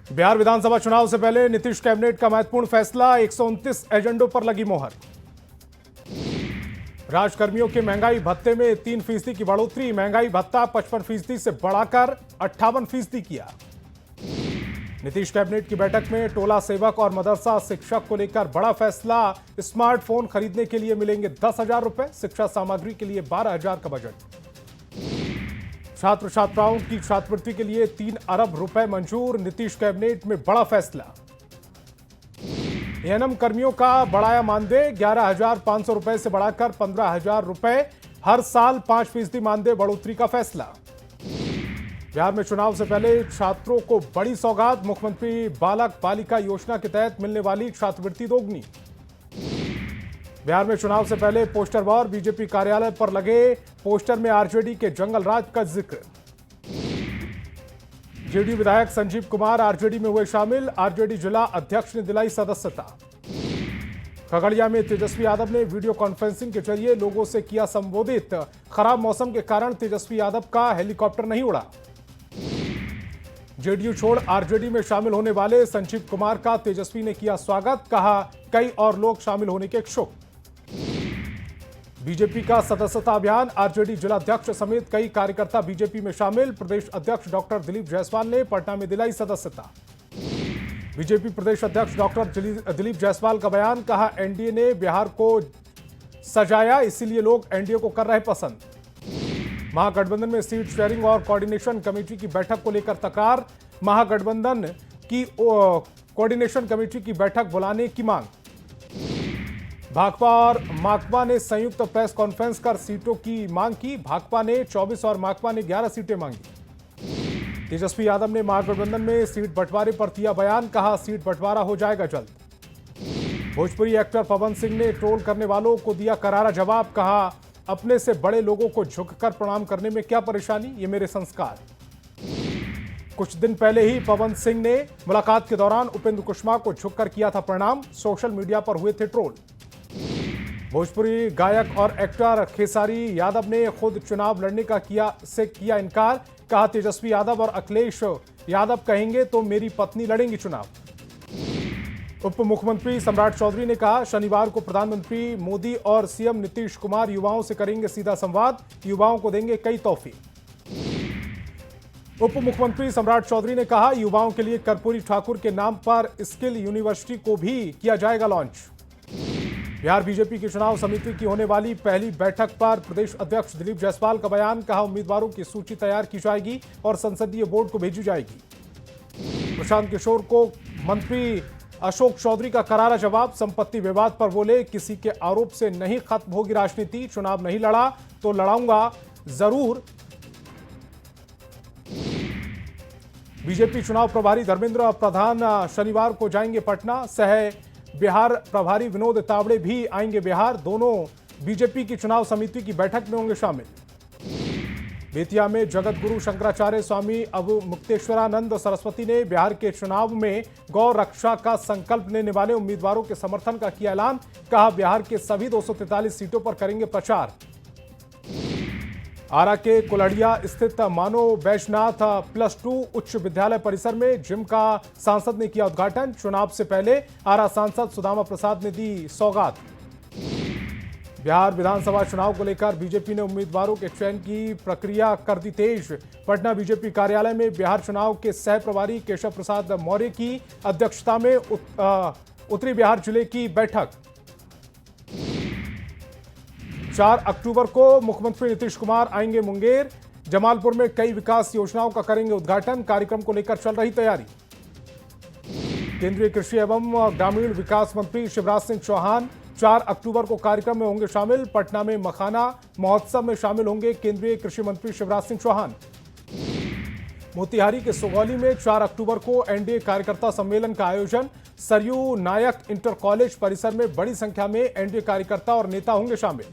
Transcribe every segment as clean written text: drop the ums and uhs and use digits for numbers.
बिहार विधानसभा चुनाव से पहले नीतीश कैबिनेट का महत्वपूर्ण फैसला, 129 एजेंडों पर लगी मोहर। राजकर्मियों के महंगाई भत्ते में 3% की बढ़ोतरी, महंगाई भत्ता 55% से बढ़ाकर 58% किया। नीतीश कैबिनेट की बैठक में टोला सेवक और मदरसा शिक्षक को लेकर बड़ा फैसला, स्मार्टफोन खरीदने के लिए मिलेंगे 10,000 रुपए, शिक्षा सामग्री के लिए 12,000 का बजट। छात्र छात्राओं की छात्रवृत्ति के लिए 3 अरब रुपए मंजूर, नीतीश कैबिनेट में बड़ा फैसला। एएनएम कर्मियों का बढ़ाया मानदेय, 11,500 रुपए से बढ़ाकर 15,000 रुपए, हर साल 5% मानदेय बढ़ोतरी का फैसला। बिहार में चुनाव से पहले छात्रों को बड़ी सौगात, मुख्यमंत्री बालक बालिका योजना के तहत मिलने वाली छात्रवृत्ति दोगुनी। बिहार में चुनाव से पहले पोस्टर वॉर, बीजेपी कार्यालय पर लगे पोस्टर में आरजेडी के जंगल राज का जिक्र। जेडीयू विधायक संजीव कुमार आरजेडी में हुए शामिल, आरजेडी जिला अध्यक्ष ने दिलाई सदस्यता। खगड़िया में तेजस्वी यादव ने वीडियो कॉन्फ्रेंसिंग के जरिए लोगों से किया संबोधित, खराब मौसम के कारण तेजस्वी यादव का हेलीकॉप्टर नहीं उड़ा। जेडीयू छोड़ आरजेडी में शामिल होने वाले संजीव कुमार का तेजस्वी ने किया स्वागत, कहा कई और लोग शामिल होने के इच्छुक। बीजेपी का सदस्यता अभियान, आरजेडी जिलाध्यक्ष समेत कई कार्यकर्ता बीजेपी में शामिल, प्रदेश अध्यक्ष डॉक्टर दिलीप जायसवाल ने पटना में दिलाई सदस्यता। बीजेपी प्रदेश अध्यक्ष डॉक्टर दिलीप जायसवाल का बयान, कहा एनडीए ने बिहार को सजाया, इसीलिए लोग एनडीए को कर रहे पसंद। महागठबंधन में सीट शेयरिंग और कोऑर्डिनेशन कमेटी की बैठक को लेकर तकरार, महागठबंधन की कोऑर्डिनेशन कमेटी की बैठक बुलाने की मांग। भाकपा और माकपा ने संयुक्त प्रेस कॉन्फ्रेंस कर सीटों की मांग की, भाकपा ने 24 और माकपा ने 11 सीटें मांगी। तेजस्वी यादव ने महागठबंधन में सीट बंटवारे पर दिया बयान, कहा सीट बंटवारा हो जाएगा जल्द। भोजपुरी एक्टर पवन सिंह ने ट्रोल करने वालों को दिया करारा जवाब, कहा अपने से बड़े लोगों को झुककर प्रणाम करने में क्या परेशानी, ये मेरे संस्कार। कुछ दिन पहले ही पवन सिंह ने मुलाकात के दौरान उपेंद्र कुशवाहा को झुककर किया था प्रणाम, सोशल मीडिया पर हुए थे ट्रोल। भोजपुरी गायक और एक्टर खेसारी यादव ने खुद चुनाव लड़ने का किया इनकार, कहा तेजस्वी यादव और अखिलेश यादव कहेंगे तो मेरी पत्नी लड़ेंगी चुनाव। उप मुख्यमंत्री सम्राट चौधरी ने कहा शनिवार को प्रधानमंत्री मोदी और सीएम नीतीश कुमार युवाओं से करेंगे सीधा संवाद, युवाओं को देंगे कई तोहफे। उप मुख्यमंत्री सम्राट चौधरी ने कहा युवाओं के लिए कर्पूरी ठाकुर के नाम पर स्किल यूनिवर्सिटी को भी किया जाएगा लॉन्च। बिहार बीजेपी की चुनाव समिति की होने वाली पहली बैठक पर प्रदेश अध्यक्ष दिलीप जायसवाल का बयान, कहा उम्मीदवारों की सूची तैयार की जाएगी और संसदीय बोर्ड को भेजी जाएगी। प्रशांत किशोर को मंत्री अशोक चौधरी का करारा जवाब, संपत्ति विवाद पर बोले किसी के आरोप से नहीं खत्म होगी राजनीति, चुनाव नहीं लड़ा तो लड़ाऊंगा जरूर। बीजेपी चुनाव प्रभारी धर्मेंद्र प्रधान शनिवार को जाएंगे पटना, सह बिहार प्रभारी विनोद तावड़े भी आएंगे बिहार, दोनों बीजेपी की चुनाव समिति की बैठक में होंगे शामिल। बेतिया में जगत गुरु शंकराचार्य स्वामी अवमुक्तेश्वरानंद सरस्वती ने बिहार के चुनाव में गौ रक्षा का संकल्प लेने वाले उम्मीदवारों के समर्थन का किया ऐलान, कहा बिहार के सभी 243 सीटों पर करेंगे प्रचार। आरा के कुलड़िया स्थित मानो वैश्यनाथ +2 उच्च विद्यालय परिसर में जिम का सांसद ने किया उद्घाटन, चुनाव से पहले आरा सांसद सुदामा प्रसाद ने दी सौगात। बिहार विधानसभा चुनाव को लेकर बीजेपी ने उम्मीदवारों के चयन की प्रक्रिया कर दी तेज, पटना बीजेपी कार्यालय में बिहार चुनाव के सह प्रभारी केशव प्रसाद मौर्य की अध्यक्षता में उत्तरी बिहार जिले की बैठक। 4 अक्टूबर को मुख्यमंत्री नीतीश कुमार आएंगे मुंगेर, जमालपुर में कई विकास योजनाओं का करेंगे उद्घाटन, कार्यक्रम को लेकर चल रही तैयारी। केंद्रीय कृषि एवं ग्रामीण विकास मंत्री शिवराज सिंह चौहान 4 अक्टूबर को कार्यक्रम में होंगे शामिल, पटना में मखाना महोत्सव में शामिल होंगे केंद्रीय कृषि मंत्री शिवराज सिंह चौहान। मोतिहारी के सुगौली में 4 अक्टूबर को एनडीए कार्यकर्ता सम्मेलन का आयोजन, सरयू नायक इंटर कॉलेज परिसर में बड़ी संख्या में एनडीए कार्यकर्ता और नेता होंगे शामिल।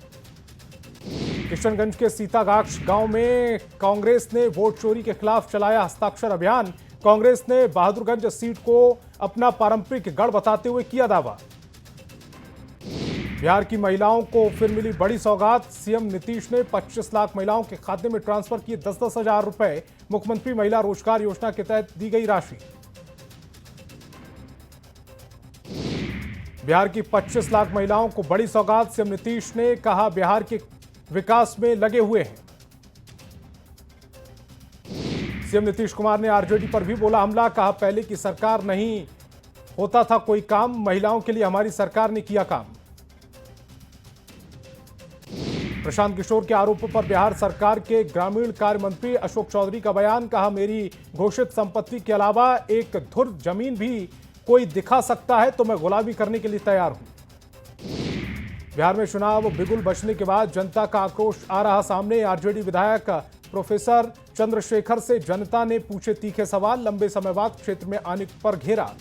किशनगंज के सीतागाक्ष गांव में कांग्रेस ने वोट चोरी के खिलाफ चलाया हस्ताक्षर अभियान, कांग्रेस ने बहादुरगंज सीट को अपना पारंपरिक गढ़ बताते हुए किया दावा। बिहार की महिलाओं को फिर मिली बड़ी सौगात, सीएम नीतीश ने 25 लाख महिलाओं के खाते में ट्रांसफर किए 10-10 हजार रुपए, मुख्यमंत्री महिला रोजगार योजना के तहत दी गई राशि। बिहार की 25 लाख महिलाओं को बड़ी सौगात, सीएम नीतीश ने कहा बिहार के विकास में लगे हुए हैं। सीएम नीतीश कुमार ने आरजेडी पर भी बोला हमला, कहा पहले की सरकार नहीं होता था कोई काम, महिलाओं के लिए हमारी सरकार ने किया काम। प्रशांत किशोर के आरोपों पर बिहार सरकार के ग्रामीण कार्य मंत्री अशोक चौधरी का बयान, कहा मेरी घोषित संपत्ति के अलावा एक धुर जमीन भी कोई दिखा सकता है तो मैं गुलामी करने के लिए तैयार हूं। बिहार में चुनाव बिगुल बचने के बाद जनता का आक्रोश आ रहा सामने। आरजेडी विधायक प्रोफेसर चंद्रशेखर से जनता ने पूछे तीखे सवाल, लंबे समय बाद क्षेत्र में आने पर घेरा।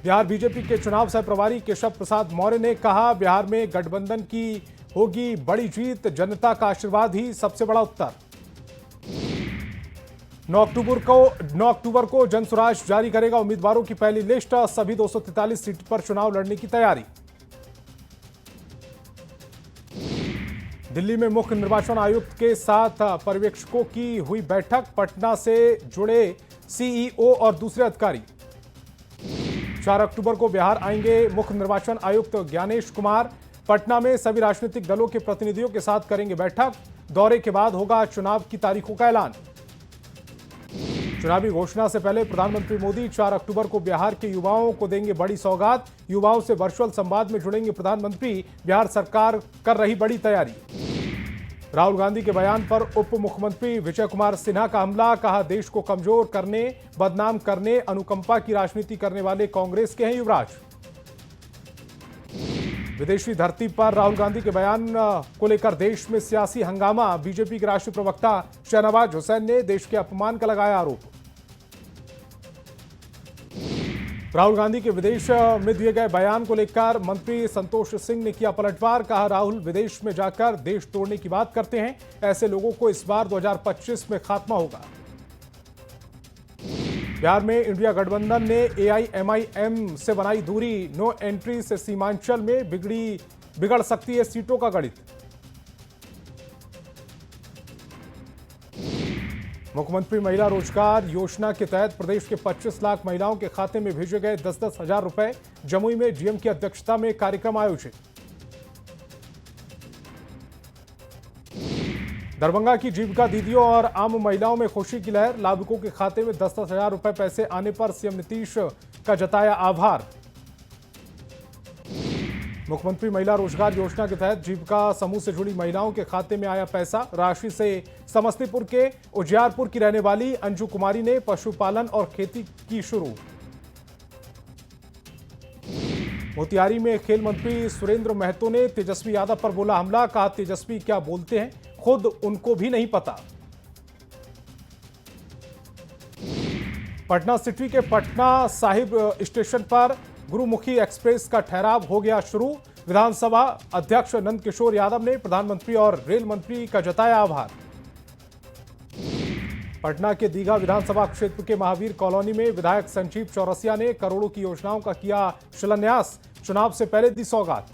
बिहार बीजेपी के चुनाव सह प्रभारी केशव प्रसाद मौर्य ने कहा बिहार में गठबंधन की होगी बड़ी जीत, जनता का आशीर्वाद ही सबसे बड़ा उत्तर। 9 अक्टूबर को जनसुराज जारी करेगा उम्मीदवारों की पहली लिस्ट, सभी 243 सीट पर चुनाव लड़ने की तैयारी। दिल्ली में मुख्य निर्वाचन आयुक्त के साथ पर्यवेक्षकों की हुई बैठक, पटना से जुड़े सीईओ और दूसरे अधिकारी। 4 अक्टूबर को बिहार आएंगे मुख्य निर्वाचन आयुक्त ज्ञानेश कुमार, पटना में सभी राजनीतिक दलों के प्रतिनिधियों के साथ करेंगे बैठक, दौरे के बाद होगा चुनाव की तारीखों का ऐलान। चुनावी घोषणा से पहले प्रधानमंत्री मोदी 4 अक्टूबर को बिहार के युवाओं को देंगे बड़ी सौगात, युवाओं से वर्चुअल संवाद में जुड़ेंगे प्रधानमंत्री, बिहार सरकार कर रही बड़ी तैयारी। राहुल गांधी के बयान पर उप मुख्यमंत्री विजय कुमार सिन्हा का हमला, कहा देश को कमजोर करने, बदनाम करने, अनुकंपा की राजनीति करने वाले कांग्रेस के हैं युवराज। विदेशी धरती पर राहुल गांधी के बयान को लेकर देश में सियासी हंगामा, बीजेपी के राष्ट्रीय प्रवक्ता शहनवाज हुसैन ने देश के अपमान का लगाया आरोप। राहुल गांधी के विदेश में दिए गए बयान को लेकर मंत्री संतोष सिंह ने किया पलटवार, कहा राहुल विदेश में जाकर देश तोड़ने की बात करते हैं, ऐसे लोगों को इस बार 2025 में खात्मा होगा। बिहार में इंडिया गठबंधन ने एआईएमआईएम से बनाई दूरी, नो एंट्री से सीमांचल में बिगड़ सकती है सीटों का गणित। मुख्यमंत्री महिला रोजगार योजना के तहत प्रदेश के 25 लाख महिलाओं के खाते में भेजे गए 10-10 हजार रुपए। जमुई में डीएम की अध्यक्षता में कार्यक्रम आयोजित। दरभंगा की जीविका दीदियों और आम महिलाओं में खुशी की लहर, लाभुकों के खाते में 10-10 हजार रुपए पैसे आने पर सीएम नीतीश का जताया आभार। मुख्यमंत्री महिला रोजगार योजना के तहत जीविका समूह से जुड़ी महिलाओं के खाते में आया पैसा, राशि से समस्तीपुर के उजियारपुर की रहने वाली अंजू कुमारी ने पशुपालन और खेती की शुरू। मोतिहारी में खेल मंत्री सुरेंद्र महतो ने तेजस्वी यादव पर बोला हमला, कहा तेजस्वी क्या बोलते हैं खुद उनको भी नहीं पता। पटना सिटी के पटना साहिब स्टेशन पर गुरुमुखी एक्सप्रेस का ठहराव हो गया शुरू। विधानसभा अध्यक्ष नंद किशोर यादव ने प्रधानमंत्री और रेल मंत्री का जताया आभार। पटना के दीघा विधानसभा क्षेत्र के महावीर कॉलोनी में विधायक संजीव चौरसिया ने करोड़ों की योजनाओं का किया शिलान्यास, चुनाव से पहले दी सौगात।